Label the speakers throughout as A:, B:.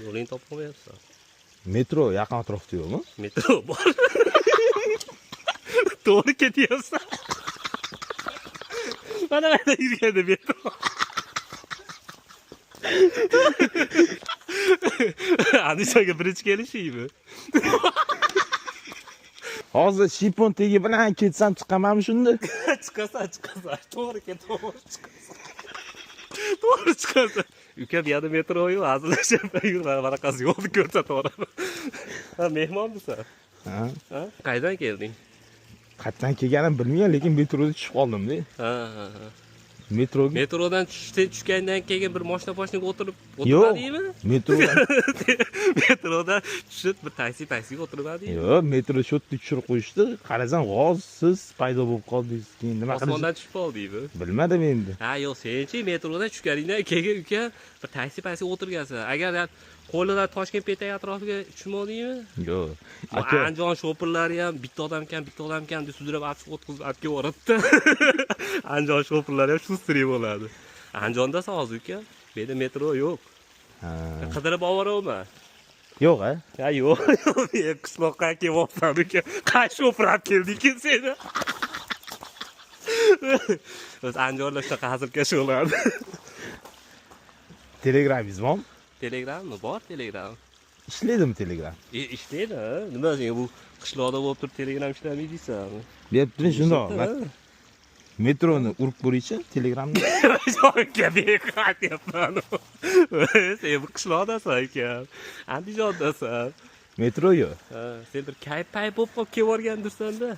A: Yo'lingni topib olmayapsan.
B: Metro yaqin atrofda yo'qmi?
A: Metro bor. To'g'ri ketyapsan. Mana qayerda yurganda metro. Andijonga birinchi kelishingmi?
B: Hozir shipon tegi bilan ketsam chiqamanmi shunda?
A: Chiqasan. To'g'ri chiqasan. To'g'ri chiqasan. Uka bu yerda metro yo'q, hazillashib yurman, varaqasi yo'qni ko'rsataman. Ha, mehmonmisan?
B: Ha?
A: Ha? Qayerdan kelding?
B: Qayerdan kelganimni bilmayman, lekin metroda tushib qoldim-da.
A: Ha.
B: Metroga.
A: Metrodan tushgandan keyin bir mashina o'tirib
B: Yo'q.
A: o'tirmadingmi? Metrodan tushib bir taksiga o'tirmadingmi?
B: Yo'q, metro shotni tushirib qo'yishdi. Qarasam, siz paydo bo'lib qoldingiz. Keyin nima qilish?
A: Osmondan tushib qoldingmi?
B: Bilmadim endi.
A: Ha, yo'q, senchi metrodan tushganingdan keyin uka bir taksiga o'tirgansan. Agar qo'lidan Toshkent Petay atrofiga tushmadingmi?
B: Yo'q.
A: Andijon shopirlari ham bitta odam ekan deb sudrab achib o'tkazib olib kelayapti. Andijon shopirlari ham shu siri bo'ladi. Andijondasan hozir uka. Bu yerda metro yo'q.
B: Ha.
A: Qidirib olib
B: Yo'q, ha?
A: Ha, yo'q. Men qishloqqa kelyapman uka. Qaysi shopir olib kelding seni? Biz Andijonda shunaqa hazilkash bo'ladi.
B: Telegramingiz bormi?
A: Telegrammi? Bor Telegram.
B: Ishlaydimi Telegram?
A: Ishlaydi. Nima sen bu qishloqda bo'lib turib Telegram ishlamaydi deysan?
B: Bu yerda shundoq. Metroni urib ko'raychi, Telegramni.
A: Joyga beqatyapman. Sen bu qishloqdasan ekan. Andijondasan.
B: Metro yo'q.
A: Ha, sen bir kaypay bo'lib qolib kelvorgandirsan-da.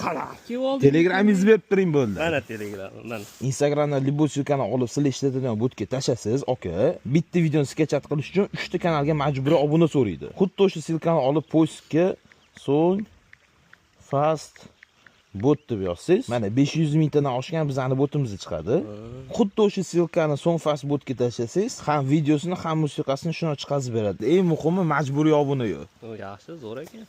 A: Qala, kelvolding.
B: Telegramingizni berib turing bo'ldi.
A: Mana Telegram, mana.
B: Instagramdan libosiyani olib sizlar ishlatadigan botga tashasiz, aka. Bitta videoni sketchat qilish uchun 3 ta kanalga majburiy obuna so'raydi. Xuddi o'sha silkani olib postga so'ng fast bot deb yozsangiz, mana 500 mingtadan oshgan bizning botimiz chiqadi. Xuddi o'sha silkani so'ng fast botga tashlasangiz, ham videosini, ham musiqasini shuna chiqazib beradi. Eng muhimi majburiy obuna yo'q.
A: Yaxshi, zo'r ekan.